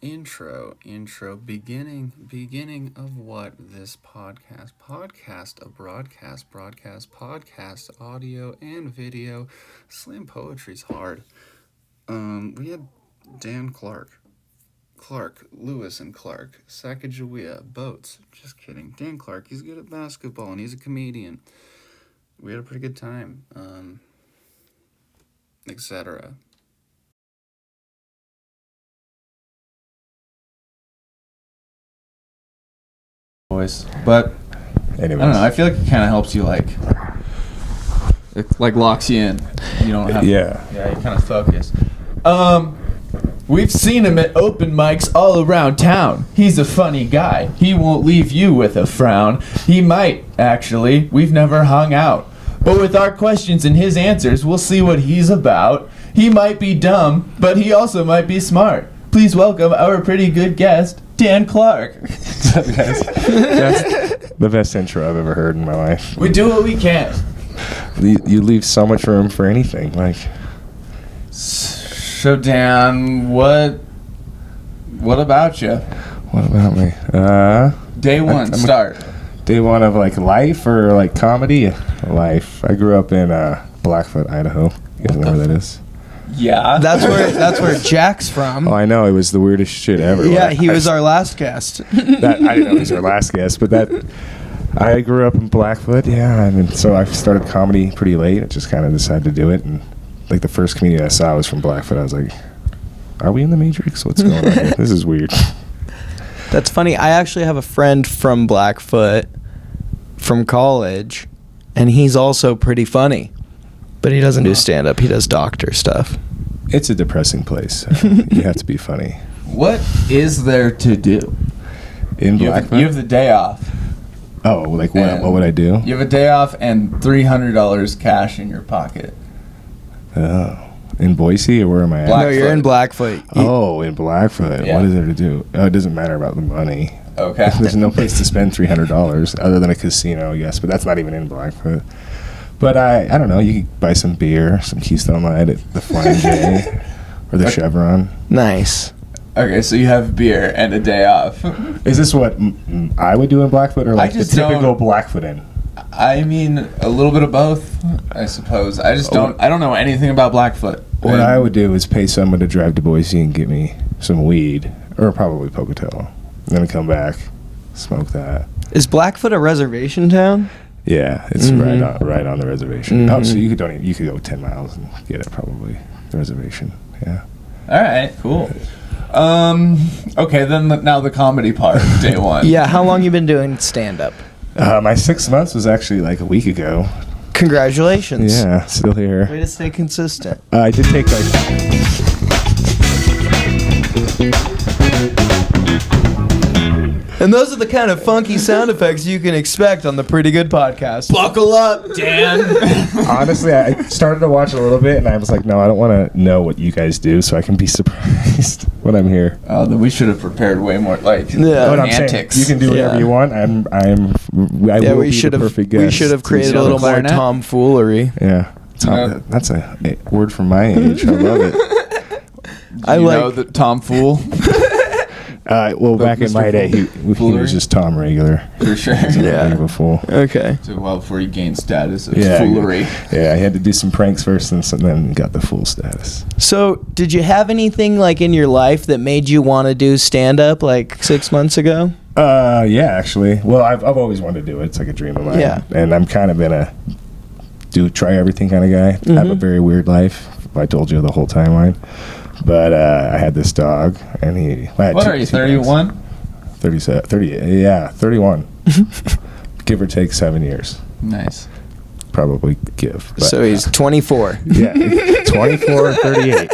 Intro. Beginning of what? This podcast, a broadcast, audio and video. Slam poetry's hard. We had Dan Clark, Lewis and Clark, Sacagawea, Boats. Just kidding. Dan Clark, he's good at basketball and he's a comedian. We had a pretty good time. Etc. Voice, but anyways. I don't know. I feel like it kind of helps you, it locks you in. You don't have. Yeah. Yeah, you kind of focus. We've seen him at open mics all around town. He's a funny guy. He won't leave you with a frown. He might, actually. We've never hung out. But with our questions and his answers, we'll see what he's about. He might be dumb, but he also might be smart. Please welcome our pretty good guest, Dan Clark. What's up, guys? That's the best intro I've ever heard in my life. We do what we can. You leave so much room for anything. So, Dan, what about you? What about me? Day one, start. Day one of life or comedy? Life. I grew up in Blackfoot, Idaho. You guys know where that is? Yeah. That's where Jack's from. Oh, I know. It was the weirdest shit ever. Yeah, he was our last guest. I didn't know he was our last guest, but I grew up in Blackfoot. Yeah, so I started comedy pretty late. I just kind of decided to do it, and the first comedian I saw was from Blackfoot. I was like, "Are we in the Matrix? What's going on here? This is weird." That's funny. I actually have a friend from Blackfoot from college, and he's also pretty funny. But he doesn't do stand-up. He does doctor stuff. It's a depressing place. So you have to be funny. What is there to do? In Blackfoot? You have the day off. Oh, what would I do? You have a day off and $300 cash in your pocket. Oh. In Boise, or where am I at? No, you're in Blackfoot. Oh, in Blackfoot. Yeah. What is there to do? Oh, it doesn't matter about the money. Okay. There's no place to spend $300 other than a casino, I guess, but that's not even in Blackfoot. But I don't know. You could buy some beer, some Keystone Light at the Flying J or the Chevron. Nice. Okay, so you have beer and a day off. Is this what I would do in Blackfoot, or the typical Blackfoot Inn? I mean, a little bit of both, I suppose. I don't know anything about Blackfoot. What I would do is pay someone to drive to Boise and get me some weed, or probably Pocatello. And then come back, smoke that. Is Blackfoot a reservation town? Yeah, it's right on the reservation. Oh, so you could go 10 miles and get it probably, the reservation. Yeah. All right, cool. Okay, then now the comedy part, day one. Yeah, how long you been doing stand-up? My 6 months was actually a week ago. Congratulations. Yeah, still here. Way to stay consistent. I did take And those are the kind of funky sound effects you can expect on the Pretty Good Podcast. Buckle up, Dan. Honestly, I started to watch a little bit, and I was like, no, I don't want to know what you guys do, so I can be surprised when I'm here. Oh, then we should have prepared way more, Saying, antics. you can do whatever you want. I will be the perfect guest. We should have created a little more tomfoolery. Yeah. That's a word from my age. I love it. I know that Tom Fool. Well, back in my day, he was just Tom Regular. For sure. Yeah. A fool. Okay. So before he gained status of foolery. Yeah, I had to do some pranks first, and then got the fool status. So, did you have anything in your life that made you want to do stand-up 6 months ago? Yeah, actually. Well, I've always wanted to do it. It's like a dream of mine. Yeah. And I'm kind of been a try everything kind of guy. I have a very weird life. I told you the whole timeline. But I had this dog, and what are you, 31? 37, 30, yeah, 31. Give or take 7 years. Nice. Probably give. But, so he's 24. Yeah, 24, 38.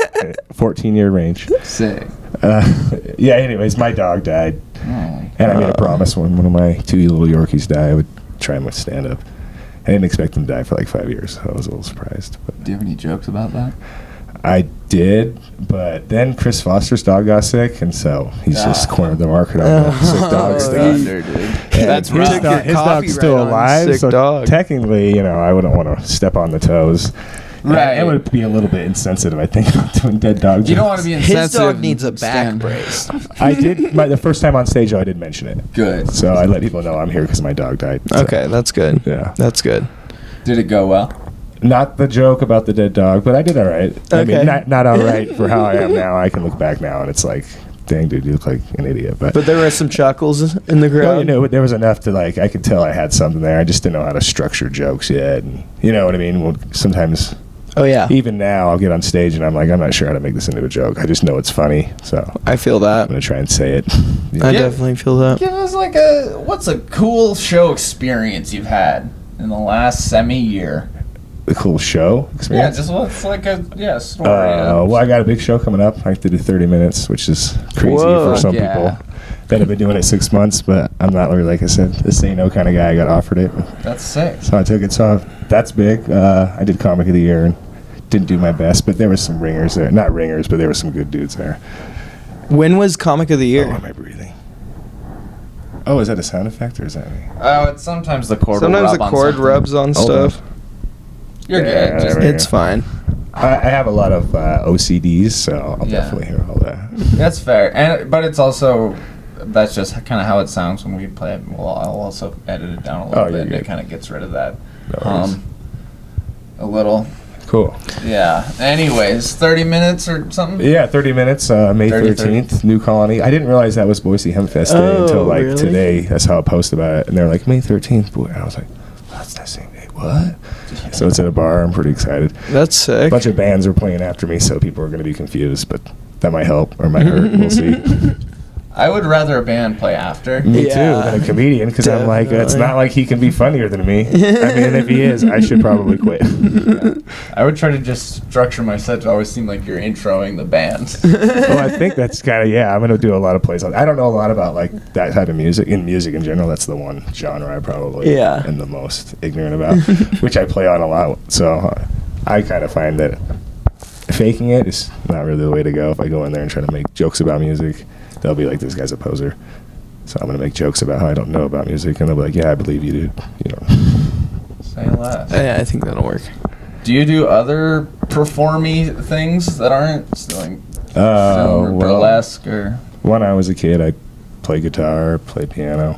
14-year range. Sick. Yeah, anyways, my dog died. And I made a promise when one of my 2 little Yorkies died, I would try him with stand-up. I didn't expect him to die for 5 years, so I was a little surprised. But do you have any jokes about that? I did, but then Chris Foster's dog got sick, and so he's just cornered the market on the sick dog stuff. That's his dog's still alive, so technically, I wouldn't want to step on the toes. Right. It would be a little bit insensitive, I think, doing dead dog jokes. You don't want to be insensitive. His dog needs a back Stan. brace. I did, the first time on stage, though, I did mention it. Good. So I let people know I'm here because my dog died. So, Okay, that's good. Yeah. That's good. Did it go well? Not the joke about the dead dog, but I did all right. I Okay. mean, not all right for how I am now. I can look back now, and it's like, dang, dude, you look like an idiot. But But there were some chuckles in the crowd. well, you know, there was enough to, like, I could tell I had something there. I just didn't know how to structure jokes yet. And you know what I mean? Well, sometimes, Oh yeah, even now, I'll get on stage and I'm like, I'm not sure how to make this into a joke. I just know it's funny, so I feel I'm that. gonna try and say it. I Yeah. definitely feel that. Give us like what's a cool show experience you've had in the last semi-year? The cool show Yeah, experience. just what's like a story. Well, I got a big show coming up. I have to do 30 minutes, which is crazy Whoa. for some Yeah. people that have been doing it 6 months. But I'm not really, like I said, this ain't no kind of guy. I got offered it, That's sick. so I took it. So that's big. I did Comic of the Year and didn't do my best, but there was some ringers there. Not ringers, but there were some good dudes there. When was Comic of the Oh, Year? am I breathing? Oh, is that a sound effect or is that me? Oh, it's sometimes the cord. Sometimes will the rub on cord something. rubs on stuff. You're Yeah, good. Just, there we It's go. fine. I have a lot of OCDs, so I'll Yeah. definitely hear all that. that's fair, but it's also that's just kind of how it sounds when we play it. Well, I'll also edit it down a little Oh, bit, you're and good. it kind of gets rid of that. No worries. A little. Cool. Yeah. Anyways, 30 minutes or something. Yeah, 30 minutes, May 30. 13th, New Colony. I didn't realize that was Boise Hempfest Day Oh, until like really? today. That's how I posted about it. And they're like, May 13th, boy. And I was like, oh, that's that same day. What? So it's at a bar. I'm pretty excited. That's sick. A bunch of bands are playing after me, so people are going to be confused, but that might help or might hurt. We'll see. I would rather a band play after. Me Yeah, too, than a comedian, because I'm like, it's definitely. not like he can be funnier than me. I mean, if he is, I should probably quit. I would try to just structure my set to always seem like you're introing the band. Well, I think that's kind of, yeah, I'm going to do a lot of plays. I don't know a lot about like that type of music. In music in general, that's the one genre I probably Yeah. am the most ignorant about, which I play on a lot. So I kind of find that faking it is not really the way to go. If I go in there and try to make jokes about music, they'll be like, this guy's a poser. So I'm going to make jokes about how I don't know about music, and they'll be like, yeah, I believe you, dude. You know. Say less. Yeah, I think that'll work. Do you do other performy things that aren't like film or Well, burlesque or? when I was a kid, I played guitar, played piano,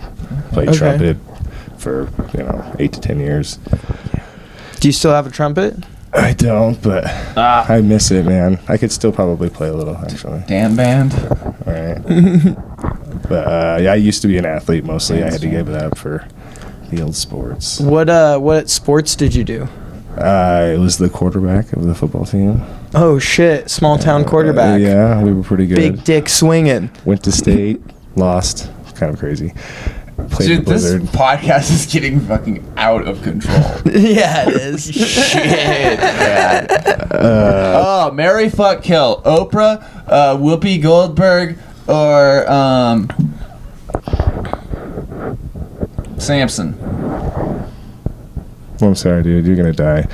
played Okay. trumpet for 8 to 10 years. Do you still have a trumpet? I don't, but Ah, I miss it, man. I could still probably play a little, actually. damn band. All right. But yeah, I used to be an athlete mostly. I had to give that up for the old sports. What sports did you do? I was the quarterback of the football team. Oh shit, small town quarterback. Yeah, we were pretty good. Big dick swinging. Went to state, lost. Kind of crazy. Played Dude, the this Blizzard. podcast is getting fucking out of control. Yeah, it is. Shit, man. Oh, Mary Fuck Kill. Oprah, Whoopi Goldberg, or Samson. Well, I'm sorry, dude. You're gonna die.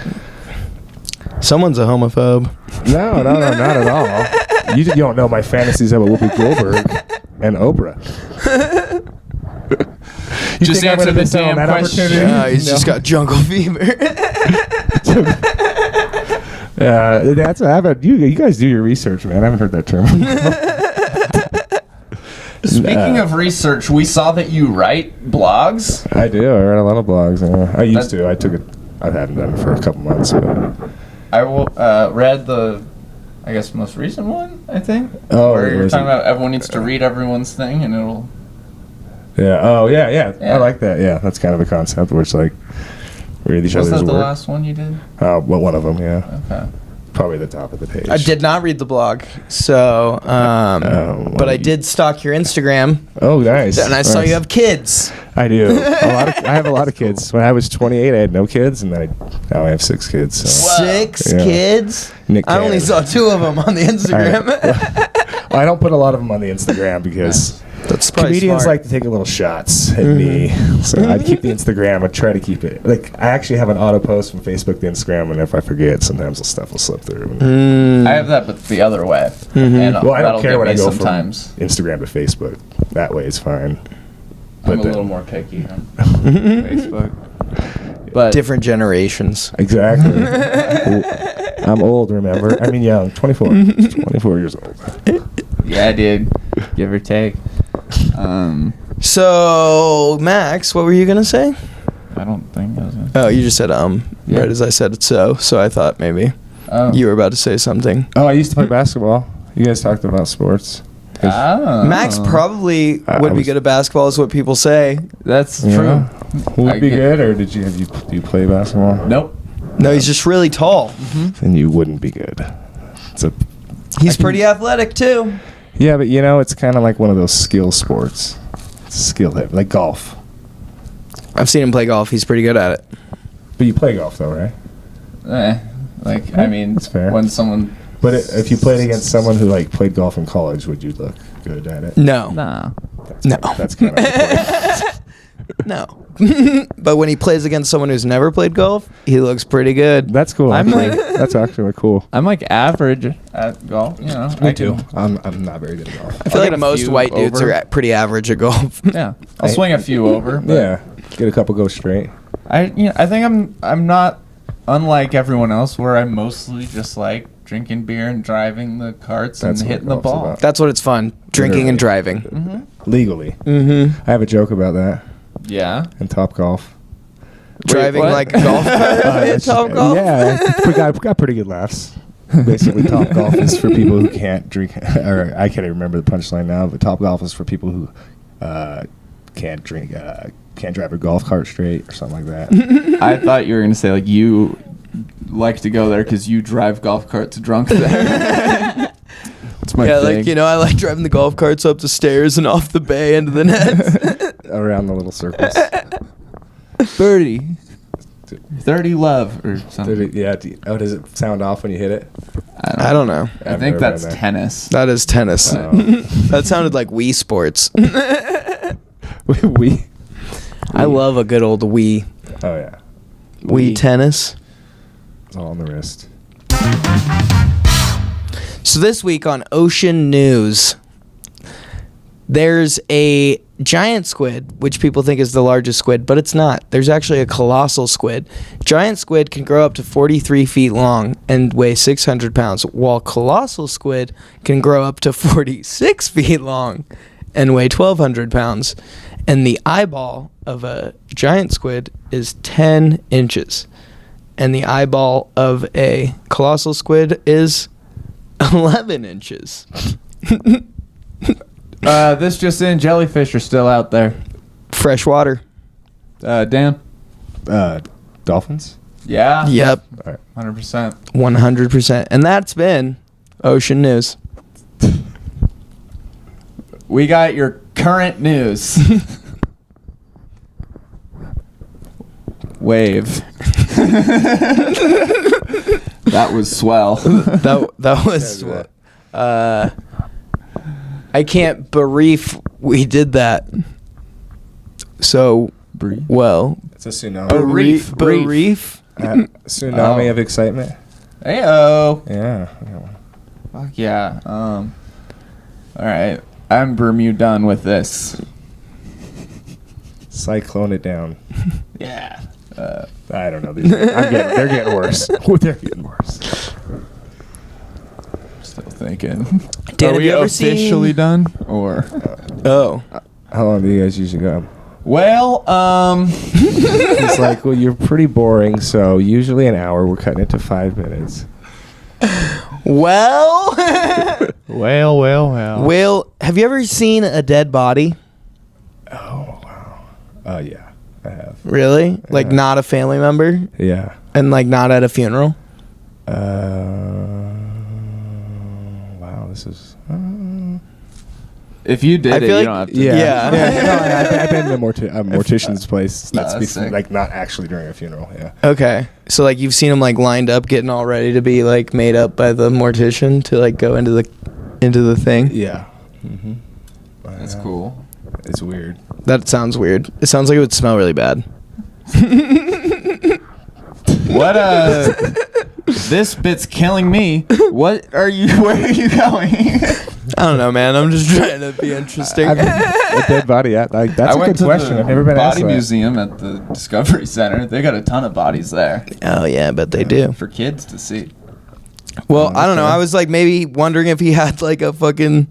Someone's a homophobe. No, not at all. You don't know my fantasies about Whoopi Goldberg and Oprah. You Just think I'm answer gonna the miss out on damn that question. opportunity? Yeah, he's No. just got jungle fever. That's what happened. You guys do your research, man. I haven't heard that term. Speaking of research, we saw that you write blogs. I do. I read a lot of blogs. I used to. I took it. I haven't done it for a couple months, but I read the, I guess, most recent one, I think. Oh, where you're was talking it? about everyone needs to read everyone's thing and it'll. yeah. Oh, yeah. Yeah. I like that. Yeah, that's kind of the concept where it's like read each Was other's that the work. last one you did? Well, one of them. Yeah, Okay. probably the top of the page. I did not read the blog, so but I did stalk your Instagram, Oh, nice. and I saw Nice. you have kids. I do. I have a lot of kids. When I was 28, I had no kids, and then now I have 6 kids. So. Wow. 6 Yeah. kids. Nick I only Cannon. saw 2 of them on the Instagram. I don't put a lot of them on the Instagram because That's probably comedians smart. like to take a little shots at me. So I'd keep the Instagram. I'd try to keep it. Like, I actually have an auto post from Facebook to Instagram, and if I forget, sometimes the stuff will slip through. I have that, but the other way. And Well, I don't that'll care get when me I go sometimes. from Instagram to Facebook. That way it's fine. I'm a then- little more picky on Facebook. But Different generations. Exactly. I'm old, remember? I mean, young. 24. 24 years old. yeah, dude, give or take. So, Max, what were you gonna say? I don't think I was gonna. Oh, you just said Yeah. right as I said it. So I thought maybe Oh. you were about to say something. Oh, I used to play basketball. You guys talked about sports. Oh. Max probably I would be was- good at basketball, is what people say. That's Yeah. true. Would I be get- good, or do you play basketball? Nope. No, he's just really tall. Then you wouldn't be good. It's a He's pretty athletic too. yeah, but it's kind of like one of those skill sports. It's skill hit, like golf. I've seen him play golf. He's pretty good at it. But you play golf though, right? I mean, That's fair. when someone. But if you played against someone who played golf in college, would you look good at it? No. Nah. No. That's kind of the point. No. But when he plays against someone who's never played golf, he looks pretty good. That's cool. I'm actually. like- That's actually cool. I'm like average at golf. You know. I can- I'm not very good at golf. I feel I'll like get a most few white dudes over. are pretty average at golf. Yeah. I'll swing a few over. But Yeah, get a couple go straight. I think I'm not unlike everyone else where I mostly just like drinking beer and driving the carts That's and what hitting the golf's ball. about. That's what it's fun. Drinking and driving. Legally. Mm-hmm. I have a joke about that Yeah. in Top Golf. Driving what? like a golf cart at That's- Top Golf? Yeah, we got pretty good laughs. Basically, Top Golf is for people who can't drink, or I can't even remember the punchline now, but Top Golf is for people who can't drink, can't drive a golf cart straight or something like that. I thought you were gonna say like you like to go there because you drive golf carts drunk there. That's my Yeah, thing. like, I like driving the golf carts up the stairs and off the bay into the net. Around the little circles. 30 love or something. Yeah. Does it sound off when you hit it? I don't know. I I've think never that's been there. tennis. That is tennis. Oh. That sounded like Wii Sports. we. I love a good old Wii. Oh yeah. Wii tennis. It's all on the wrist. So this week on Ocean News, there's a giant squid, which people think is the largest squid, but it's not. There's actually a colossal squid. Giant squid can grow up to 43 feet long and weigh 600 pounds, while colossal squid can grow up to 46 feet long and weigh 1,200 pounds. And the eyeball of a giant squid is 10 inches. And the eyeball of a colossal squid is 11 inches. This just in, jellyfish are still out there. Freshwater. Dan? Dolphins. Yeah. Yep. All right. 100%. 100%. And that's been Ocean News. We got your current news. Wave. That was swell. That was I can't brief we did that. So Brief. well. It's a tsunami. Oh, reef. Brief. Tsunami Oh. of excitement. Heyo. Yeah. Fuck yeah. All right. I'm Bermuda done with this. Cyclone it down. Yeah. I don't know. They're getting worse. They're getting worse. Still thinking. Dan, Are have we you ever officially seen- done? Or Oh. How long do you guys usually go? well, It's like, well, you're pretty boring, so usually an hour. We're cutting it to 5 minutes. Well. well. Will, have you ever seen a dead body? Oh wow. Yeah, I have. Really? Like Yeah. not a family member? Yeah. And like not at a funeral? Wow. This is. If you did I it, feel you like- don't have to. Yeah. No, I've been to a mortician's place. That's that's sick. like not actually during a funeral. Yeah. Okay. So like you've seen them like lined up getting all ready to be like made up by the mortician to like go into the thing? Yeah. Mm-hmm. That's cool. It's weird. That sounds weird. It sounds like it would smell really bad. What this bit's killing me. What are you? Where are you going? I don't know, man. I'm just trying to be interesting. A dead body. That's I a went good to question. the I've never been asked body that. museum at the Discovery Center. They got a ton of bodies there Oh yeah, I bet they do. for kids to see. Well, I don't know. okay. I was like maybe wondering if he had like a fucking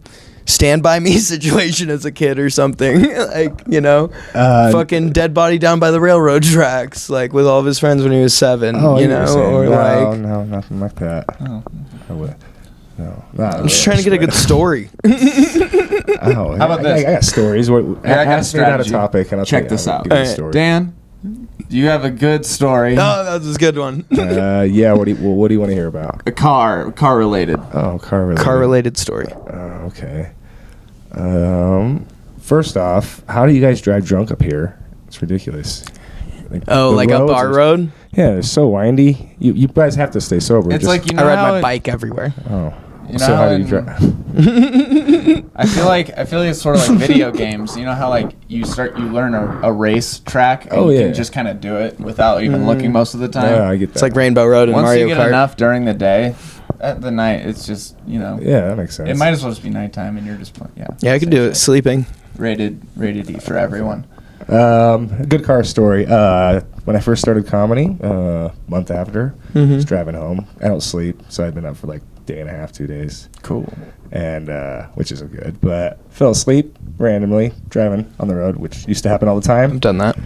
Stand By Me situation as a kid or something. Like, you know, fucking dead body down by the railroad tracks, like with all of his friends when he was 7. Oh, you know, or no, like no, nothing like that. Oh. I would. No, I'm just trying to get a good story. Oh, How about this? I got stories. I got a Ask me about a strategy. topic, and I'll Check tell you, this I'll out. give you a Alright. story. Dan, do you have a good story? Oh, that's a good one. Yeah. What do you want to hear about? A car related. Oh, car related. Car related story. Okay. First off, how do you guys drive drunk up here? It's ridiculous. Oh, the like up roads our are- road? Yeah, it's so windy. You guys have to stay sober. It's Just- like, you know I ride how my it- bike everywhere. Oh. You know So how do you in- drive? I feel like it's sort of like video games. You know how like you learn a race track and Oh, you yeah. can just kind of do it without even looking most of the time. Yeah, I get that. It's like Rainbow Road and Once Mario you get Kart. enough during the day, at the night it's just, you know, Yeah, that makes sense. it might as well just be nighttime and you're just Yeah, I could do it sleeping. Rated E for everyone. Good car story. When I first started comedy, month after, Mm-hmm. was driving home. I don't sleep, so I'd been up for like day and a half, 2 days, Cool. and which isn't good. But fell asleep randomly driving on the road, which used to happen all the I've time. done that.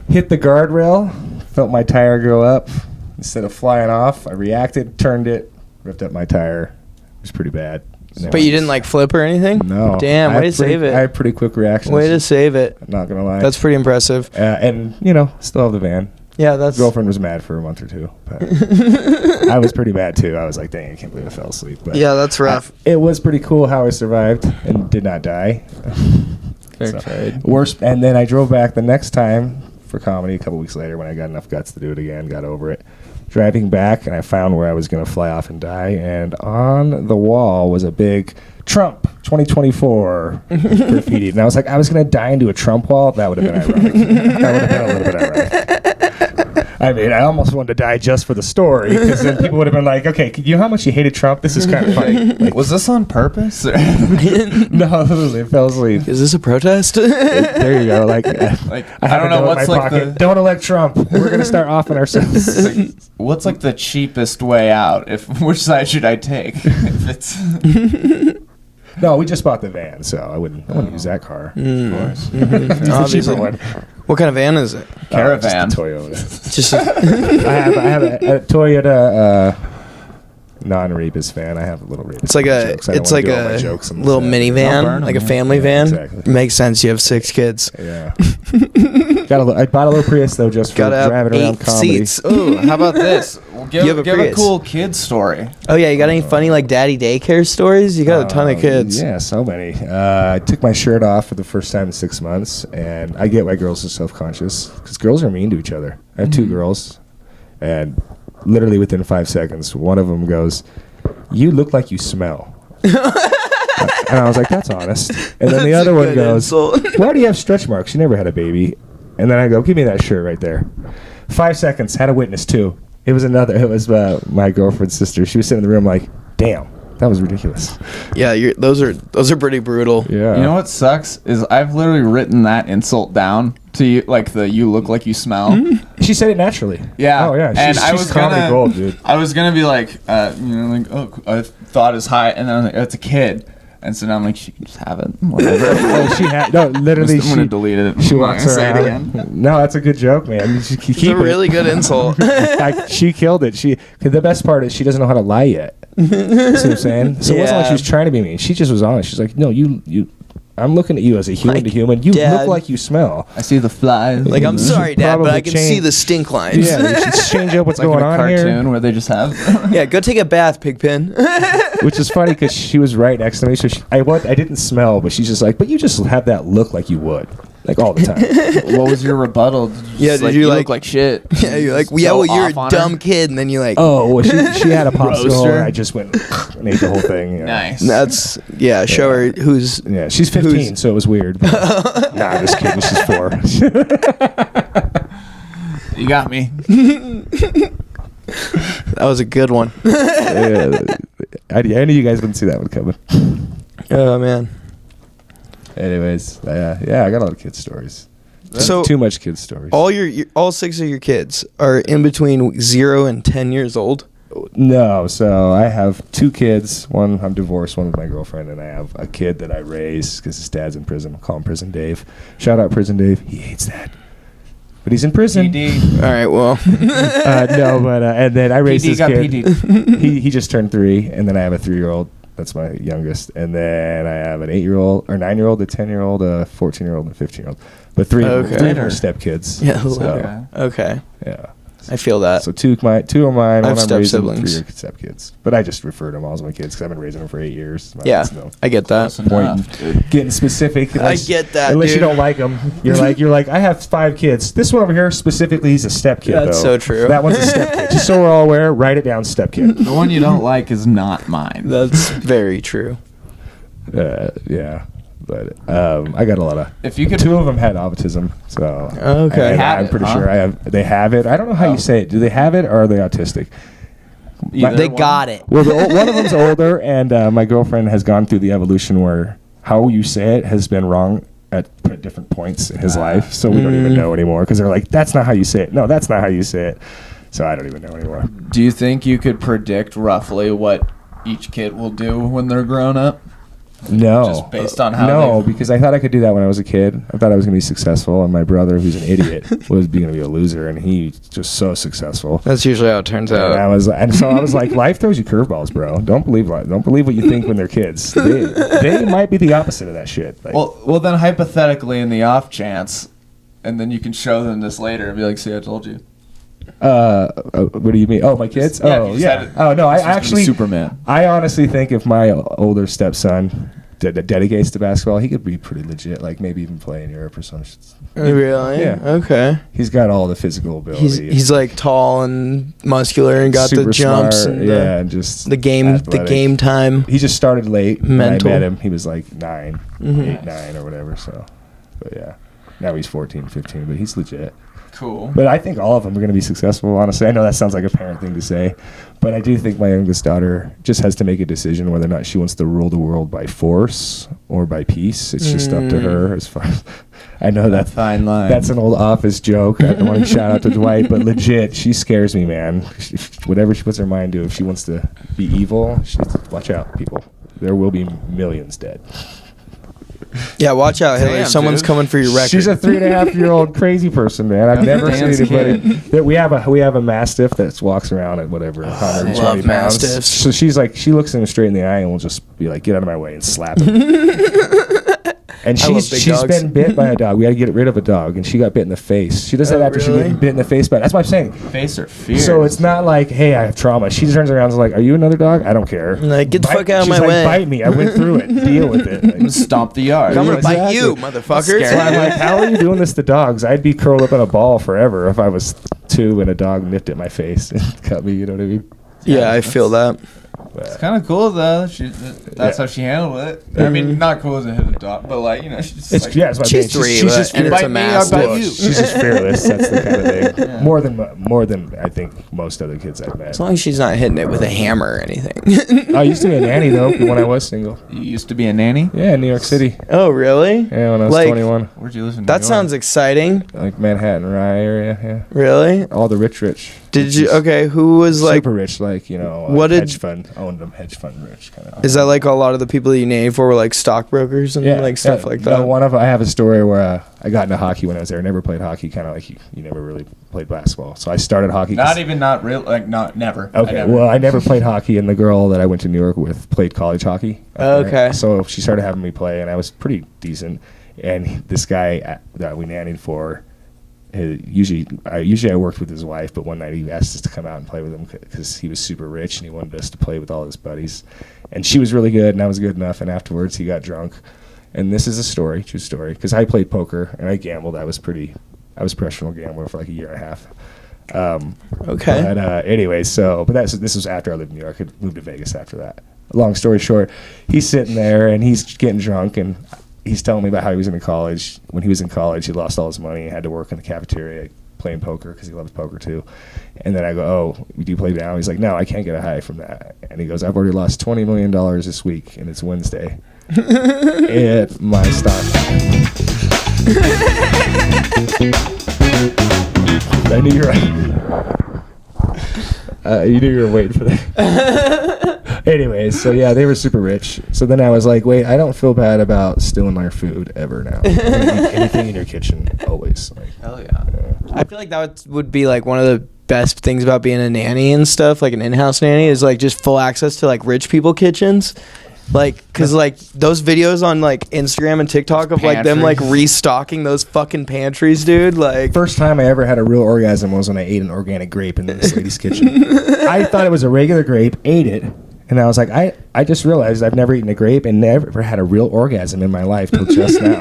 Hit the guardrail, felt my tire go up. Instead of flying off, I reacted, turned it, ripped up my tire. It was pretty bad. And then But you didn't like flip or anything? No. Damn, I way had to save it. I had pretty quick reactions. Way to save it. I'm not gonna lie. That's pretty impressive. And still have the van. Yeah, that's. Girlfriend was mad for a month or two, but I was pretty bad too. I was like, dang, I can't believe I fell asleep. But Yeah, that's rough. it was pretty cool how I survived and did not die. Fair trade. Worst, and then I drove back the next time for comedy a couple weeks later when I got enough guts to do it again, got over it. Driving back, and I found where I was going to fly off and die, and on the wall was a big Trump 2024 graffiti. And I was like, I was going to die into a Trump wall? That would have been ironic. That would have been a little bit ironic. I mean, I almost wanted to die just for the story, because then people would have been like, okay, you know how much you hated Trump? This is kind of funny. Like, Was this on purpose? no, literally, I fell asleep. Is this a protest? There you go. Like, I don't know what's like the Don't elect Trump. We're going to start offing ourselves. what's like the cheapest way out? Which side should I take? If it's No, we just bought the van, so I wouldn't use that car. of course. It's the Obviously. cheaper one. What kind of van is it? Caravan. Just a Toyota. Just I have a Toyota non-Rebus van. I have a little Rebus. it's like a jokes. I don't it's wanna like do all my a jokes on the little set. Don't minivan, burn 'em, like a yeah. family Yeah, van. exactly. Makes sense. You have 6 kids. Yeah. I bought a little Prius though, just for Gotta have driving around 8 comedy. seats. Ooh, how about this? Well, You have a give a Prius. cool kid story. Oh yeah, you got any funny like daddy daycare stories? You got a ton of kids. Yeah, so many. I took my shirt off for the first time in 6 months, and I get why girls are self-conscious, because girls are mean to each other. I have 2 girls, and literally within 5 seconds, one of them goes, "You look like you smell." And I was like, "That's honest." And then the That's other a one good goes, insult. "Why do you have stretch marks? You never had a baby." And then I go, "Give me that shirt right there." 5 seconds, had a witness too. It was my girlfriend's sister. She was sitting in the room like, "Damn, that was ridiculous." Yeah, those are pretty brutal. Yeah. You know what sucks is I've literally written that insult down to you, like you look like you smell. She said it naturally. Yeah. Oh yeah. And She's, I she's was comedy gonna, gold, dude. I was gonna be like, I thought is high, and then I was like, that's a kid, and so now I'm like, she can just have it, whatever. Oh, she had literally. I'm gonna delete it. She I'm not walks gonna say it around. again. No, that's a good joke, man. She keep It's a really good insult. Like, she killed it. Cause the best part is she doesn't know how to lie yet. See what I'm saying? So it wasn't like Yeah. she was trying to be mean. She just was honest. She's like, "No, you. I'm looking at you as a human Like, to human. You Dad. look like you smell." I see the flies. Like, I'm sorry, Dad, but Probably I can see change- the stink lines. Yeah, you should change up what's It's like going in a on cartoon here. where they just have. Yeah, go take a bath, Pigpen. Which is funny because she was right next to me. So I didn't smell, but she's just like, "But you just have that look like you would, like all the time." What was your rebuttal? Did you Yeah, just, did like, you, you like- look like shit? Yeah, you're like, yeah, Go well, you're off on a her? dumb kid, and then you like, Oh, well, she had a popsicle. Roaster. And I just went and ate the whole thing. You know. Nice. that's show her who's. Yeah, she's 15, so it was weird. But nah, I'm just kidding. She's 4. You got me. That was a good one. Yeah, I knew you guys wouldn't see that one coming. Oh man. Anyways, yeah, I got a lot of kid stories. So Too much kid stories. all 6 of your kids are in between 0 and 10 years old. No, so I have 2 kids. One, I'm divorced, one with my girlfriend, and I have a kid that I raised because his dad's in prison. I call him Prison Dave. Shout out Prison Dave. He hates that. But he's in prison. PD. All right, well. No, but and then I raised PD this got kid. PD. He just turned 3, and then I have a 3-year-old. That's my youngest, and then I have an 8-year-old or 9-year-old, a 10-year-old, a 14-year-old, and a 15-year-old. But 3 Okay. of them are stepkids. Yeah, So, okay. yeah. I feel that. So 2 are mine. I have One I'm raising, 3 step-siblings. are stepkids. But I just refer to them all as my kids because I've been raising them for 8 years. Yeah, I get that. Close enough, dude. Getting specific. I get that, Unless you dude. don't like them, you're like, I have 5 kids. This one over here specifically, he's a step kid. That's though. so true. That one's a step kid. Just so we're all aware, write it down, step kid. The one you don't like is not mine. That's very true. Yeah, but I got a lot of. If you could, 2 of them had autism, so Okay. and Have I'm it, pretty huh? sure they have it. I don't know how Oh. you say it. Do they have it or are they autistic? either They one. got it. Well, one of them's older, and my girlfriend has gone through the evolution where how you say it has been wrong at different points in his life, so we don't even know anymore because they're like, that's not how you say it. No, that's not how you say it. So I don't even know anymore. Do you think you could predict roughly what each kid will do when they're grown up? No. Just based on how No, they- because I thought I could do that when I was a kid. I thought I was going to be successful, and my brother, who's an idiot, was going to be a loser, and he's just so successful. That's usually how it turns And out. so I was like, life throws you curveballs, bro. Don't believe what you think when they're kids. They might be the opposite of that shit. Like, Well, then hypothetically, in the off chance, and then you can show them this later and be like, "See, I told you." what do you mean? Oh, my kids? Yeah, Oh, you just yeah. had it- Oh, no, I This was gonna be actually, Superman. I honestly think if my older stepson dedicates to basketball, he could be pretty legit. Like maybe even play in Europe or something. Really? Yeah. Okay. He's got all the physical ability. He's like tall and muscular and got the super jumps smart, and yeah, and just the athletic. game time. He just started late. Mental. When I met him, he was like 9, Mhm. 8, 9 or whatever. So, but yeah, now he's 14, 15, but he's legit. Cool. But I think all of them are going to be successful, honestly. I know that sounds like a parent thing to say, but I do think my youngest daughter just has to make a decision whether or not she wants to rule the world by force or by peace. It's just up to her as far as I know that. Fine line. That's an old office joke. I don't want to shout out to Dwight, but legit, she scares me, man. Whatever she puts her mind to, if she wants to be evil, watch out, people. There will be millions dead. Yeah, watch out, Hillary. Damn, Someone's dude. coming for your record. She's a 3.5-year-old crazy person, man. I've never seen Dan's anybody. kid. That we have a mastiff that walks around at whatever 120 love pounds. mastiffs. So she's like, she looks him straight in the eye and will just be like, "Get out of my way," and slap him. And I love she's big dogs. been bit by a dog. We had to get rid of a dog, and she got bit in the face. She does that Oh, after she really? gets bit in the face. But that's what I'm saying. Face or fear. So it's not like, hey, I have trauma. She turns around and is like, "Are you another dog? I don't care." Like, get the fuck out of She's my like, way. Bite me. I went through it. Deal with it. Like, stomp the yard. I'm gonna bite Exactly. you, motherfucker. so I'm like, how are you doing this to dogs? I'd be curled up in a ball forever if I was 2 and a dog nipped at my face and cut me. You know what I mean? Yeah, I feel that. It's kind of cool though. That's how she handled it. I mean, not cool as a hit a dog, but like, you know, she's just like, Yeah, that's what I'm She's saying. 3, She's just and it's bite a me, I'll mastiff. bite you. She's just fearless. That's the kind of thing. Yeah. More than I think most other kids I've met. As long as she's not hitting it with a hammer or anything. I used to be a nanny though when I was single. You used to be a nanny. Yeah, in New York City. Oh, really? Yeah, when I was Like- 21, Where'd you live in? New That York? sounds exciting. like Manhattan, Rye area. Yeah, Really? all the rich. Did you? Okay, who was like? super rich? Like What did- hedge fund owned them? Hedge fund rich kind of. Is that like a lot of the people that you named for were like stockbrokers and like stuff like that? No, I have a story where I got into hockey when I was there. I never played hockey, kind of like you never really played basketball. So I started hockey. Not real, like never. Okay, well, I never played hockey, and the girl that I went to New York with played college hockay. Okay. So she started having me play, and I was pretty decent. And this guy that we nannied for, usually I worked with his wife, but one night he asked us to come out and play with him because he was super rich, and he wanted us to play with all his buddies. And she was really good, and I was good enough. And afterwards, he got drunk. And this is a story, true story, because I played poker and I gambled. I was a professional gambler for like a year and a half. Okay. But anyway, this was after I lived in New York. I moved to Vegas after that. Long story short, he's sitting there and he's getting drunk and he's telling me about how he was in college. When he was in college, he lost all his money and had to work in the cafeteria playing poker because he loves poker too. And then I go, "Oh, do you play now?" He's like, "No, I can't get a high from that." And he goes, "I've already lost $20 million this week and it's Wednesday." It my stock. I knew you were. You knew you were waiting for that. Anyways, so yeah, they were super rich. So then I was like, wait, I don't feel bad about stealing my food ever now. Anything in your kitchen, always. Like, Hell yeah. I feel like that would be like one of the best things about being a nanny and stuff, like an in-house nanny, is like just full access to like rich people kitchens. Like, cause like those videos on like Instagram and TikTok of like them like restocking those fucking pantries, dude. Like, first time I ever had a real orgasm was when I ate an organic grape in this lady's kitchen. I thought it was a regular grape, ate it, and I was like, I just realized I've never eaten a grape and never had a real orgasm in my life till just now.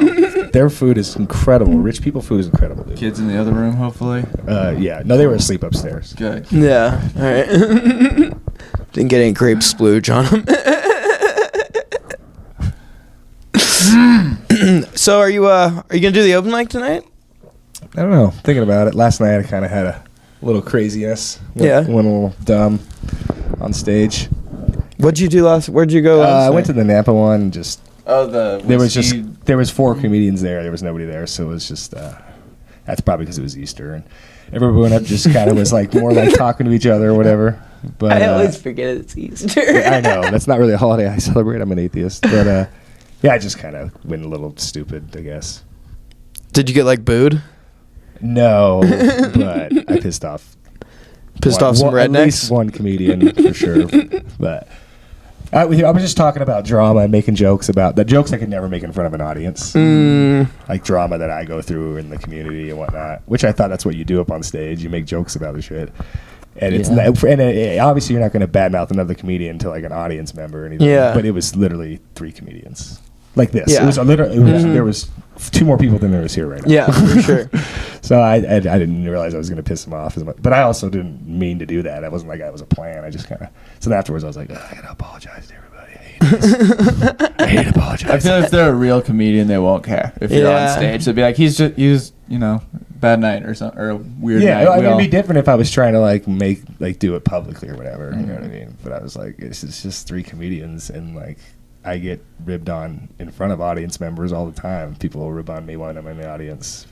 Their food is incredible. Rich people food is incredible, dude. Kids in the other room, hopefully. Yeah. No, they were asleep upstairs. Good. yeah, all right. Didn't get any grape splooge on them. So are you gonna do the open mic tonight? I don't know. Thinking about it, last night I kind of had a little craziness. Went a little dumb on stage. What'd you do last? Where'd you go? I went to the Napa one and just. Oh, there was 4 comedians there. There was nobody there, so it was just. That's probably because it was Easter and everyone up just kind of was like more like talking to each other or whatever. But I always forget it's Easter. I know that's not really a holiday I celebrate. I'm an atheist, but yeah, I just kind of went a little stupid, I guess. Did you get like booed? No, but I pissed off. Off some rednecks? At least one comedian, for sure. But I was just talking about drama and making jokes about the jokes I could never make in front of an audience. Like drama that I go through in the community and whatnot, which I thought that's what you do up on stage. You make jokes about the shit. And it's obviously you're not going to badmouth another comedian to like an audience member or anything. Yeah. But it was literally 3 comedians. Like this. Yeah. It was there was 2 more people than there was here right now. Yeah, for sure. So I didn't realize I was going to piss him off as much. But I also didn't mean to do that. It wasn't like it was a plan. I just kind of... So then afterwards I was like, I got to apologize to everybody. I hate this. I hate apologizing. I feel if they're a real comedian, they won't care. If you're on stage, they'd be like, he was, bad night or something, or a weird night. Yeah, it'd be different if I was trying to like do it publicly or whatever. You know what I mean? But I was like, it's just 3 comedians and like... I get ribbed on in front of audience members all the time. People will rib on me when I'm in the audience.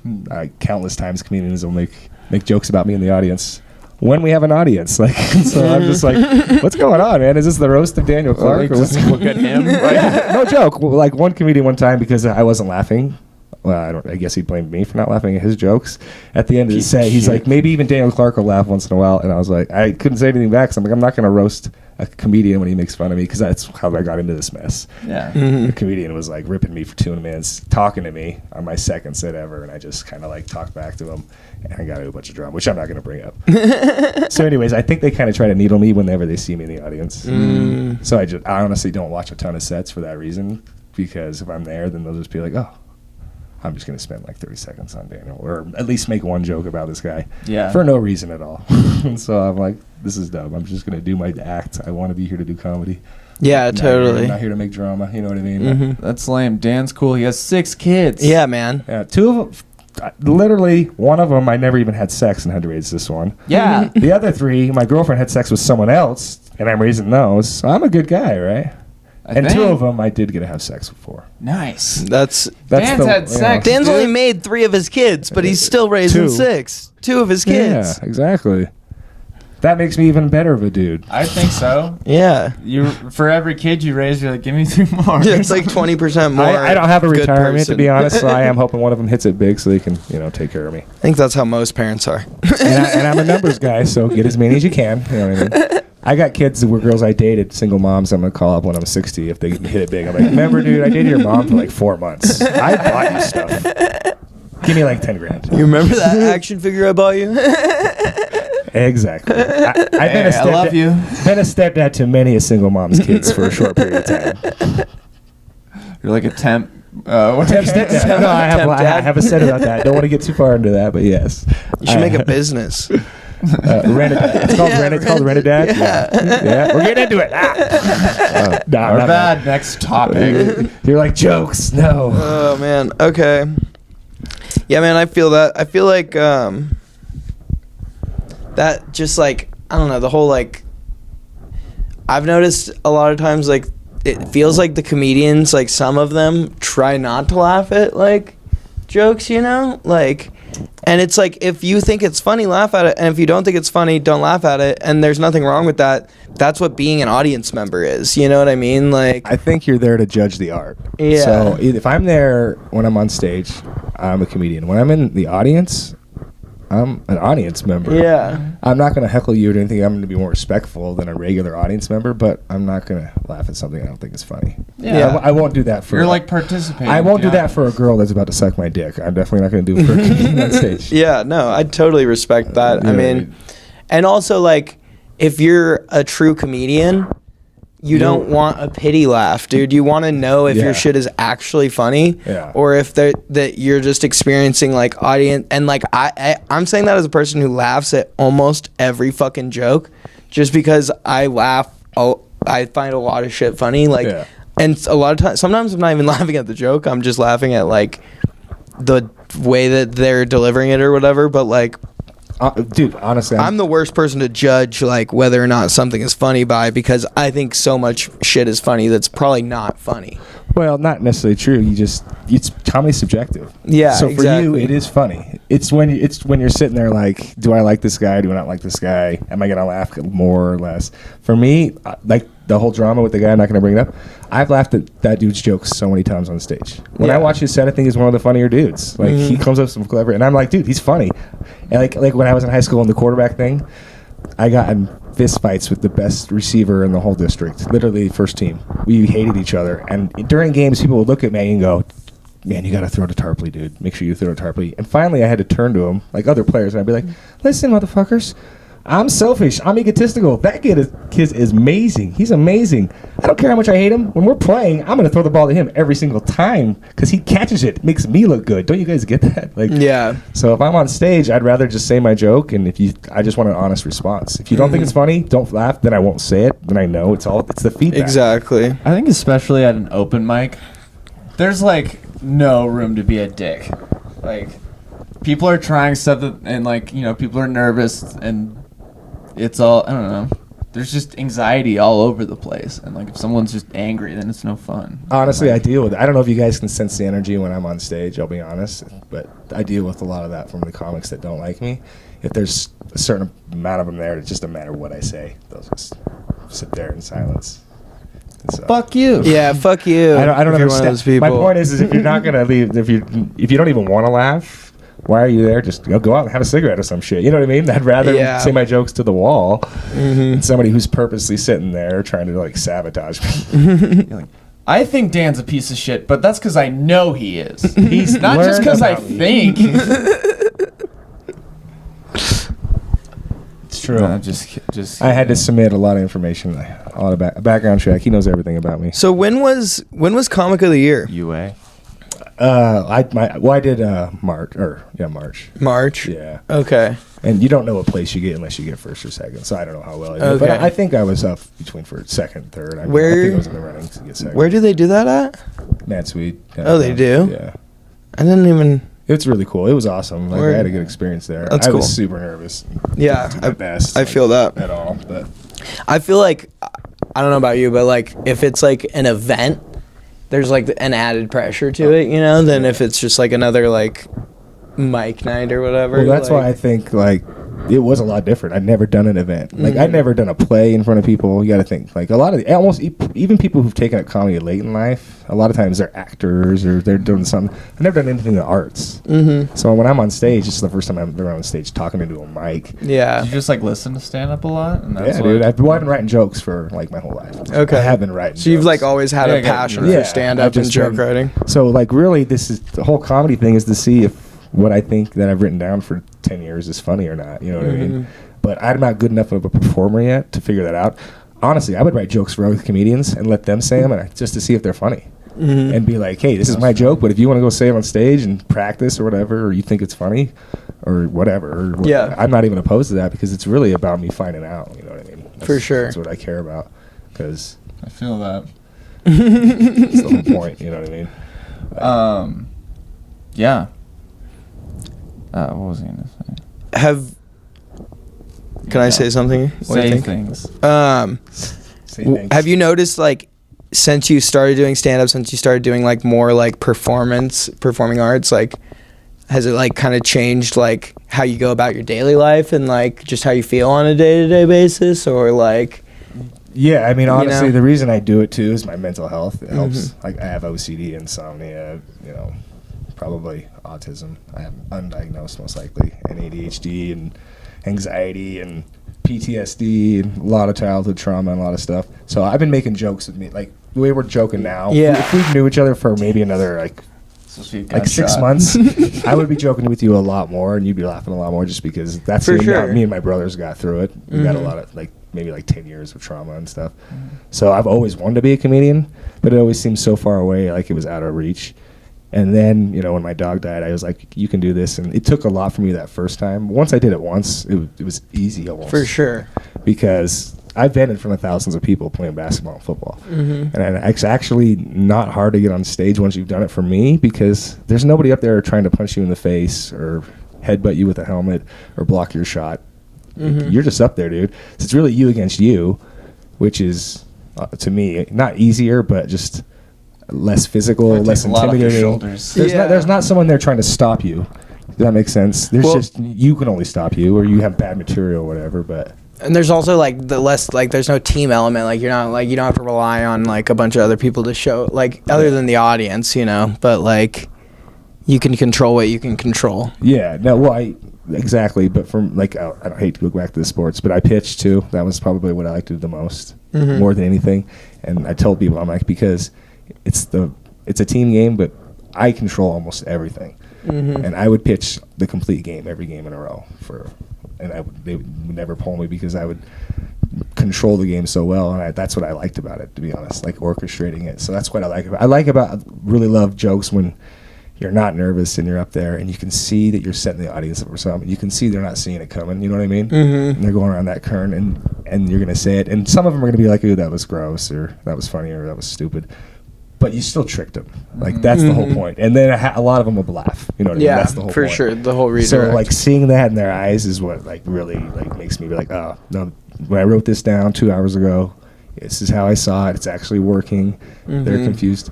Countless times comedians will make jokes about me in the audience when we have an audience. Like, so I'm just like, what's going on, man? Is this the roast of Daniel Clark? Or what's look at him. No joke. Like one comedian one time because I wasn't laughing. Well, I guess he blamed me for not laughing at his jokes. At the end of the set, he's like, maybe even Daniel Clark will laugh once in a while. And I was like, I couldn't say anything back. So I'm like, I'm not going to roast a comedian when he makes fun of me because that's how I got into this mess. Yeah. The comedian was like ripping me for 2 minutes, talking to me on my second set ever, and I just kind of like talked back to him, and I got into a bunch of drama, which I'm not going to bring up. So anyways, I think they kind of try to needle me whenever they see me in the audience. So I honestly don't watch a ton of sets for that reason, because if I'm there, then they'll just be like, oh, I'm just going to spend like 30 seconds on Daniel, or at least make one joke about this guy for no reason at all. And so I'm like, this is dumb. I'm just going to do my act. I want to be here to do comedy. Yeah, totally. I'm not here to make drama. You know what I mean? That's lame. Dan's cool. He has 6 kids. Yeah, man. Yeah, 2 of them, literally, one of them I never even had sex and had to raise this one. Yeah. The other 3, my girlfriend had sex with someone else, and I'm raising those. So I'm a good guy, right? And 2 of them I did get to have sex before. Nice. That's Dan's had sex. Dan's only made 3 of his kids, but he's still raising 6. 2 of his kids. Yeah, exactly. That makes me even better of a dude. I think so. Yeah. For every kid you raise, you're like, give me 3 more. Yeah, it's like 20% more. I don't have a retirement, person. to be honest, so I am hoping one of them hits it big so they can, take care of me. I think that's how most parents are. And I'm a numbers guy, so get as many as you can. You know what I mean? I got kids that were girls I dated, single moms. I'm going to call up when I'm 60 if they hit it big. I'm like, remember, dude, I dated your mom for like 4 months. I bought you stuff. Give me like 10 grand. You remember that action figure I bought you? Exactly. I've been I love you. Been a stepdad to many a single mom's kids for a short period of time. You're like a temp. Temp stepdad. No, I have a set about that. Don't want to get too far into that, but yes. You should make a business. Rent-a-dad. It's called Rent-a-Dad? Yeah. We're getting into it. Bad. Next topic. You're like, jokes. No. Oh, man. Okay. Yeah, man, I feel that. I feel like that just like, I don't know, the whole like, I've noticed a lot of times like it feels like the comedians, like some of them try not to laugh at like jokes, you know, like, and it's like, if you think it's funny, laugh at it, and if you don't think it's funny, don't laugh at it, and there's nothing wrong with that. That's what being an audience member is, you know what I mean? Like, I think you're there to judge the art. Yeah. So if I'm there when I'm on stage, I'm a comedian. When I'm in the audience, I'm an audience member. yeah, I'm not going to heckle you or anything. I'm going to be more respectful than a regular audience member, but I'm not going to laugh at something I don't think is funny. Yeah. I won't do that for... You're like participating. I won't do yeah. that for a girl that's about to suck my dick. I'm definitely not going to do it for a comedian on stage. yeah, no, I totally respect that. I Yeah. mean, and also, like, if you're a true comedian, you don't want a pity laugh, dude. You want to know if Yeah. your shit is actually funny, Yeah. or if that you're just experiencing like audience. And like I'm saying that as a person who laughs at almost every fucking joke, just because I laugh. I find a lot of shit funny. Like, Yeah. and a lot of times, sometimes I'm not even laughing at the joke. I'm just laughing at like the way that they're delivering it or whatever. But like, Dude, honestly, I'm the worst person to judge like whether or not something is funny by, because I think so much shit is funny that's probably not funny. well, not necessarily true. It's comedy's subjective. Yeah, So for you, exactly. it is funny. It's when you're sitting there like, do I like this guy? Do I not like this guy? Am I gonna laugh more or less? For me, like the whole drama with the guy, I'm not gonna bring it up. I've laughed at that dude's jokes so many times on stage. When I Yeah. watch his set, I think he's one of the funnier dudes. Like he comes up with some clever, and I'm like, dude, he's funny. And like when I was in high school in the quarterback thing, I got in fist fights with the best receiver in the whole district. Literally, first team. We hated each other, and during games, people would look at me and go, "Man, you got to throw to Tarpley, dude. Make sure you throw to Tarpley." And finally, I had to turn to him, like other players, and I'd be like, "Listen, motherfuckers, I'm selfish. I'm egotistical. That kid is amazing. He's amazing. I don't care how much I hate him. When we're playing, I'm going to throw the ball to him every single time because he catches it. Makes me look good. Don't you guys get that? Like, Yeah. So if I'm on stage, I'd rather just say my joke, and I just want an honest response. If you don't think it's funny, don't laugh. Then I won't say it. Then I know it's the feedback. Exactly. I think especially at an open mic, there's like no room to be a dick. Like, people are trying stuff and like, you know, people are nervous, and it's all, I don't know. There's just anxiety all over the place, and like if someone's just angry, then it's no fun. Honestly, I Like, deal with it. I don't know if you guys can sense the energy when I'm on stage, I'll be honest, but I deal with a lot of that from the comics that don't like me. If there's a certain amount of them there, it just doesn't matter what I say. They'll just sit there in silence. And so, fuck you. Yeah, fuck you. I don't if you're one of understand. those people. My point is if you're not gonna leave, if you don't even want to laugh, why are you there? Just go out and have a cigarette or some shit. You know what I mean? I'd rather Yeah. say my jokes to the wall than somebody who's purposely sitting there trying to like sabotage me. You're like, I think Dan's a piece of shit, but that's because I know he is. He's Not just learned because I about me. think. It's true. Just. I had to submit a lot of information, a lot of background check. He knows everything about me. So when was Comic of the Year? UA. I did March. March. Yeah, Okay. and you don't know what place you get unless you get first or second. So I don't know how well I did, but Okay. I think I was up between for second, and third. I Where- think I was in the running to get second. Where do they do that at? Mad Sweet. Oh, they do? Yeah, I didn't even. it's really cool. It was awesome. Like Where- I had a good experience there. That's I cool. was super nervous. Yeah, Didn't do my best. I feel that. at all. But I feel like, I don't know about you, but like if it's like an event, there's like an added pressure to it, you know, than if it's just like another like mic night or whatever. well, that's like, why I think like it was a lot different. I'd never done an event. Like I'd never done a play in front of people. You got to think like a lot of even people who've taken up comedy late in life. A lot of times they're actors or they're doing something. I've never done anything in the arts. Mm-hmm. So when I'm on stage, it's the first time I'm on stage talking into a mic. Yeah. Did you just like listen to stand up a lot? And Yeah, dude. I've been writing jokes for like my whole life. Okay. I have been writing. So you've jokes. like always had Yeah, a I get- passion Yeah, for stand I've up and just joke been- writing. So like really, this is the whole comedy thing is to see if what I think that I've written down for 10 years is funny or not. You know what I mean? But I'm not good enough of a performer yet to figure that out. Honestly, I would write jokes for other comedians and let them say them just to see if they're funny. And be like, hey, this is my joke, but if you want to go say it on stage and practice or whatever, or you think it's funny or whatever, Yeah. I'm not even opposed to that because it's really about me finding out. You know what I mean? For sure. That's what I care about because I feel that. it's the whole point. You know what I mean? Yeah. What was I gonna say? Can I say something? What do you Say think? things. Say thanks. Have you noticed like since you started doing stand-up, since you started doing like more like performing arts, like has it like kind of changed like how you go about your daily life and like just how you feel on a day-to-day basis, or like? Yeah, I mean, honestly, know? the reason I do it too is my mental health. It helps. Like, I have OCD, insomnia, probably autism. I have undiagnosed, most likely, and ADHD and anxiety and PTSD and a lot of childhood trauma and a lot of stuff. So I've been making jokes with me, like the way we're joking now. Yeah. If we knew each other for maybe another like 6 months, I would be joking with you a lot more, and you'd be laughing a lot more, just because that's For the sure. me and my brothers got through it. We got a lot of maybe 10 years of trauma and stuff. So I've always wanted to be a comedian, but it always seemed so far away, like it was out of reach. And then, when my dog died, I was like, you can do this. And it took a lot for me that first time. Once I did it once, it was easy almost. For sure. Because I've been in front of thousands of people playing basketball and football. And it's actually not hard to get on stage once you've done it, for me, because there's nobody up there trying to punch you in the face or headbutt you with a helmet or block your shot. You're just up there, dude. So it's really you against you, which is, to me, not easier, but just less physical, less intimidating. There's not someone there trying to stop you. Does that make sense? There's just, you can only stop you, or you have bad material or whatever, but... And there's also like there's no team element. Like, you're not like, you don't have to rely on like a bunch of other people to show, like, other than the audience, but like you can control what you can control. Yeah, no, well, exactly, but from like, I don't hate to go back to the sports, but I pitched too. That was probably what I liked to do the most, more than anything. And I told people, I'm like, because it's a team game, but I control almost everything. And I would pitch the complete game, every game in a row they would never pull me, because I would control the game so well, and that's what I liked about it, to be honest, like orchestrating it. So that's what I like about really love jokes when you're not nervous and you're up there and you can see that you're setting the audience up for something. You can see they're not seeing it coming, you know what I mean? And they're going around that current, and you're gonna say it, and some of them are gonna be like, ooh, that was gross, or that was funny, or that was stupid. But you still tricked them. Like, that's the whole point. And then a lot of them will laugh. You know what I mean? That's the whole for point. sure. The whole redirect. So, like, seeing that in their eyes is what, like, really, like, makes me be like, oh, no, when I wrote this down 2 hours ago, this is how I saw it. It's actually working. They're confused.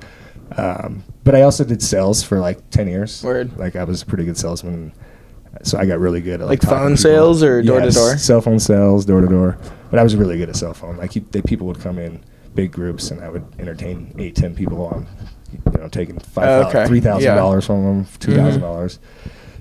But I also did sales for, like, 10 years. Word. Like, I was a pretty good salesman. So I got really good at, like talking phone to people. sales or door to door? Yes, cell phone sales, door to door. But I was really good at cell phone. Like, people would come in big groups, and I would entertain 8-10 people on, taking $3,000 from them, $2,000.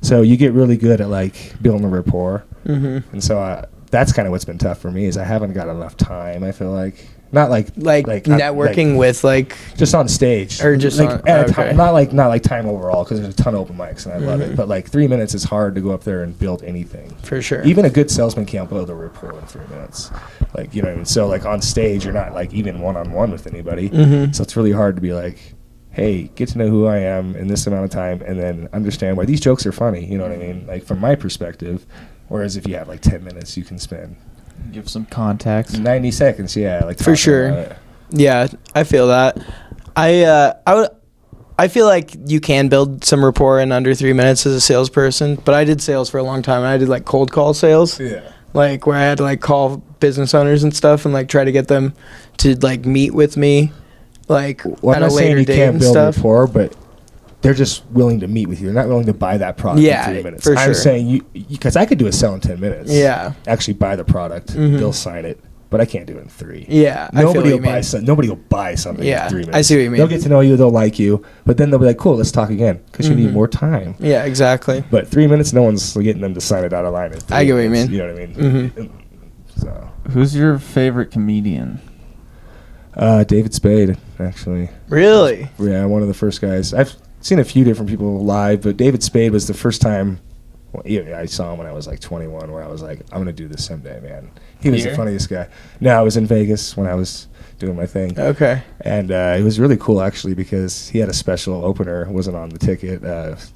So you get really good at, like, building a rapport. And so that's kind of what's been tough for me, is I haven't got enough time, I feel like. Not like networking with, like, just on stage, or just like at a time, not like time overall, because there's a ton of open mics and I love it. But like 3 minutes is hard to go up there and build anything. For sure. Even a good salesman can't build a rapport in 3 minutes. Like, you know what I mean? So like on stage, you're not like even one-on-one with anybody. So it's really hard to be like, hey, get to know who I am in this amount of time, and then understand why these jokes are funny. You know what I mean? Like, from my perspective. Whereas if you have like 10 minutes, you can spend. Give some context. 90 seconds, yeah. Like, for sure. Yeah, I feel that. I feel like you can build some rapport in under 3 minutes as a salesperson, but I did sales for a long time, and I did like cold call sales. Yeah. Like, where I had to like call business owners and stuff and like try to get them to like meet with me, like, at a later date and stuff. I'm not saying you can't build rapport, but they're just willing to meet with you. They're not willing to buy that product in 3 minutes. For sure. I'm saying because I could do a sell in 10 minutes. Yeah. Actually buy the product. They'll sign it. But I can't do it in 3. Yeah. Nobody will buy something in 3 minutes. I see what you mean. They'll get to know you. They'll like you. But then they'll be like, cool, let's talk again. Because you need more time. Yeah, exactly. But 3 minutes, no one's getting them to sign it out of line in 3 I get what you minutes. mean. You know what I mean? So. Who's your favorite comedian? David Spade, actually. Really? Yeah, one of the first guys. I've seen a few different people live, but David Spade was the first time. Well, I saw him when I was like 21, where I was like, I'm going to do this someday, man. He was the funniest guy. No, I was in Vegas when I was doing my thing. Okay. And it was really cool, actually, because he had a special opener. It wasn't on the ticket.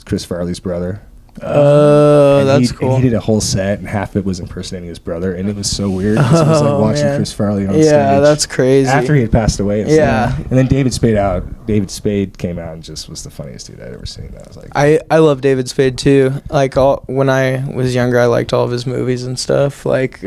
Chris Farley's brother. That's cool. And he did a whole set, and half of it was impersonating his brother, and it was so weird. It was like watching Chris Farley on stage. Yeah, that's crazy. After he had passed away. Yeah. And then David Spade came out and just was the funniest dude I'd ever seen. I was like, I love David Spade too. Like, when I was younger, I liked all of his movies and stuff. Like,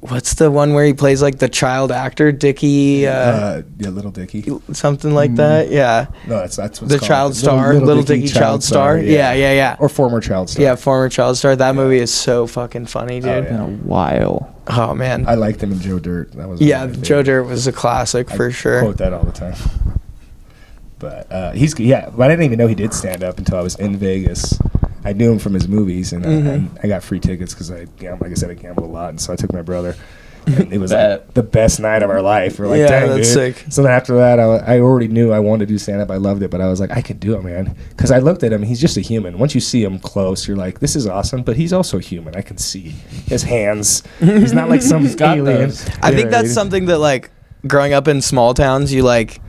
what's the one where he plays like the child actor, Dickie? Little Dickie. Something like that. Yeah. No, that's what's The called. child star, Little Dickie child star. Yeah. Or former child star. Yeah, former child star. That movie is so fucking funny, dude. Been a while. Oh man. I liked him in Joe Dirt. That was Yeah, one of my Joe favorites. Dirt was a classic for sure. Quote that all the time. But but I didn't even know he did stand up until I was in Vegas. I knew him from his movies, and I got free tickets because I gambled a lot, and so I took my brother. And it was like the best night of our life. We're like, Yeah, dang, that's dude. sick. So then after that, I already knew I wanted to do stand up. I loved it, but I was like, I could do it, man. Because I looked at him. He's just a human. Once you see him close, you're like, this is awesome. But he's also human. I can see his hands. He's not like some alien. those. I think that's something that like growing up in small towns, you like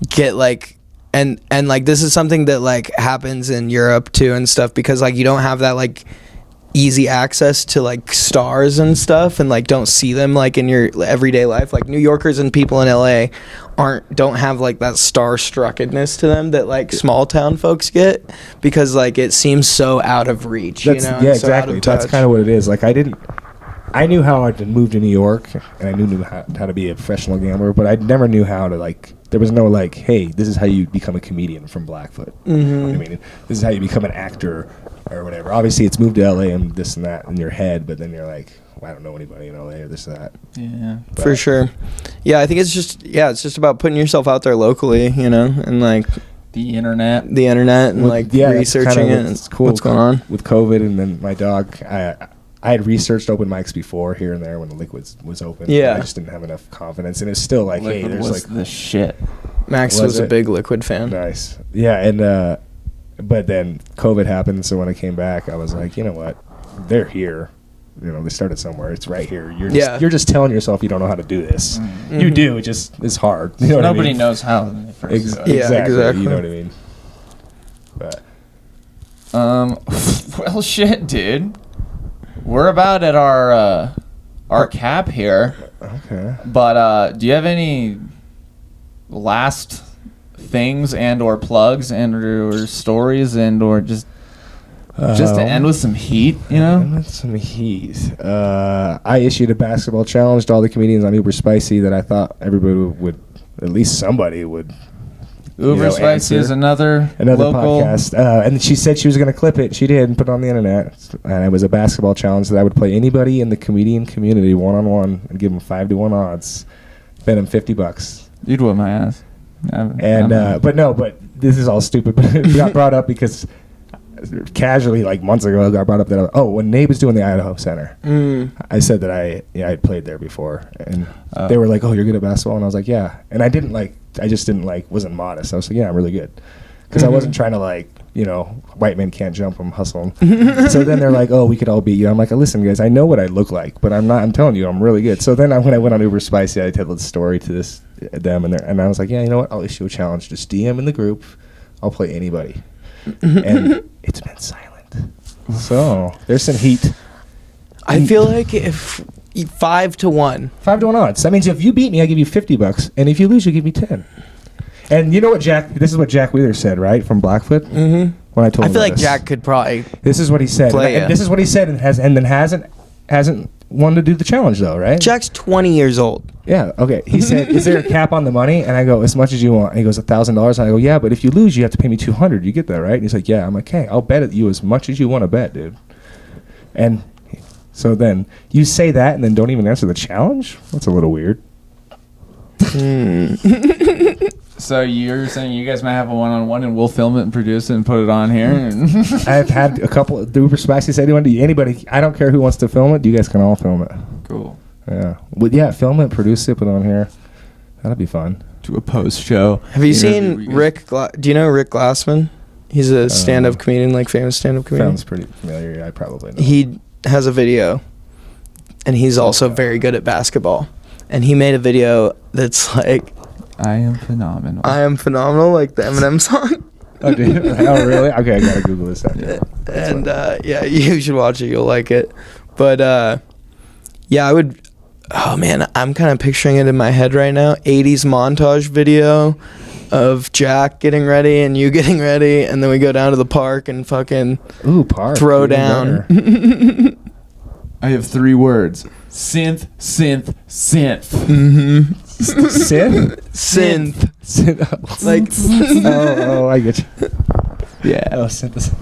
get like and like this is something that like happens in Europe too and stuff because like you don't have that like easy access to like stars and stuff and like don't see them like in your everyday life. Like New Yorkers and people in LA don't have like that starstruckedness to them that like small town folks get because like it seems so out of reach. That's, you know? yeah, and so out exactly. of That's touch. kind of what it is. Like I knew how to move to New York, and I knew how to be a professional gambler, but I never knew how to like. There was no like, hey, this is how you become a comedian from Blackfoot. You know what I mean, this is how you become an actor or whatever. Obviously, it's moved to LA and this and that in your head, but then you're like, well, I don't know anybody in LA or this or that. Yeah. For sure. Yeah, I think it's just about putting yourself out there locally, you know, and like The internet. the internet and like that's researching kinda it and what's cool what's going on. with COVID, and then my dog. I had researched open mics before here and there when the Liquids was open. Yeah. I just didn't have enough confidence, and it's still like, hey, Liquid there's was like the shit. Max Was was a it? big Liquid fan. nice, yeah, and but then COVID happened, so when I came back, I was like, you know what, they're here. You know, they started somewhere. It's right here. You're just telling yourself you don't know how to do this. You do. It just it's hard. You know what I Nobody mean? knows how. When they first do it. Yeah, exactly. You know what I mean? But Well, shit, dude. We're about at our cap here. okay. But do you have any last things and or plugs and or stories and or just to end with some heat, you know? And with some heat. I issued a basketball challenge to all the comedians on Uber Spicy that I thought everybody would, at least somebody would. Uber Spicy answer. is another local podcast. And she said she was going to clip it. She did and put it on the internet. And it was a basketball challenge that I would play anybody in the comedian community one-on-one and give them 5-1 odds. Bet them $50. You'd whip my ass. But this is all stupid. But it got brought up because casually, like months ago, it got brought up that when Nate was doing the Idaho Center, I said that I had played there before, and they were like, "Oh, you're good at basketball," and I was like, "Yeah," and I wasn't modest. I was like, "Yeah, I'm really good," because I wasn't trying to like, white men can't jump, I'm hustling. So then they're like, "Oh, we could all beat you." I'm like, "Listen, guys, I know what I look like, but I'm not. I'm telling you, I'm really good." So then when I went on Uber Spicy, I told the story to them, and I was like, "Yeah, you know what? I'll issue a challenge. Just DM in the group. I'll play anybody." And it's been silent. So there's some heat. I feel like if 5-1. 5-1 odds. That means if you beat me, I give you $50, and if you lose, you give me 10. And you know what, Jack? This is what Jack Wheeler said, right, from Blackfoot. Mm-hmm. When I told I him feel like this. Jack could probably. This is what he said. Play And this is what he said, and hasn't wanted to do the challenge though, right? Jack's 20 years old. Yeah. Okay. He said, "Is there a cap on the money?" And I go, "As much as you want." And he goes, $1,000. And I go, "Yeah, but if you lose, you have to pay me $200. You get that, right?" And he's like, "Yeah." I'm like, "Hey, I'll bet at you as much as you want to bet, dude." And so then you say that, and then don't even answer the challenge. That's a little weird. So you're saying you guys might have a one-on-one, and we'll film it and produce it and put it on here. And I've had a couple of the Uber Spicy said, anybody, I don't care who wants to film it. You guys can all film it. cool. Yeah. Well, yeah, film it, produce it, put it on here. That'll be fun. Do a post show. Have you seen Rick? Do you know Rick Glassman? He's a stand-up comedian, like famous stand-up comedian. Sounds pretty familiar. Yeah, I probably know. He has a video, and he's also very good at basketball. And he made a video that's like, I am phenomenal. "I am phenomenal," like the Eminem song. Oh, dude. Oh, really? Okay, I gotta Google this after. And yeah, you should watch it. You'll like it. But yeah, I would. Oh man, I'm kind of picturing it in my head right now. 80s montage video of Jack getting ready and you getting ready, and then we go down to the park and fucking Ooh, park. throw Even down. better. I have 3 words. Synth, synth, synth. Synth? Synth. Synth. Like, Oh, I get you. Yeah. Oh, synth.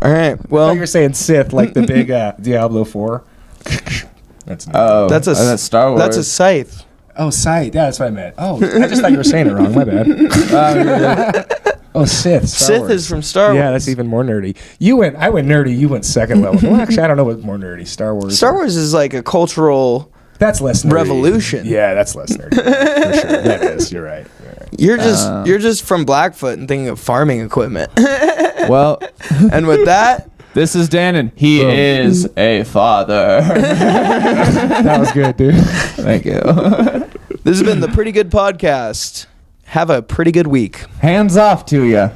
all right. I thought Well, you were saying Sith, like the big Diablo 4. That's Oh, That's a that's Star Wars. that's a scythe. sight. Yeah, that's what I meant. Oh, I just thought you were saying it wrong. My bad. Oh, Sith. Star Sith Wars. is from Star Wars. Yeah, that's even more nerdy. I went nerdy. You went second level. Well, actually, I don't know what's more nerdy. Star Wars. Star Wars is like a cultural. That's less nerdy. Revolution. Yeah, that's less nerdy. For sure. That is. You're right. You're just from Blackfoot and thinking of farming equipment. Well, And with that, this is Dan, and he is a father. That was good, dude. Thank you. this has been the Pretty Good Podcast. Have a pretty good week. Hands off to you.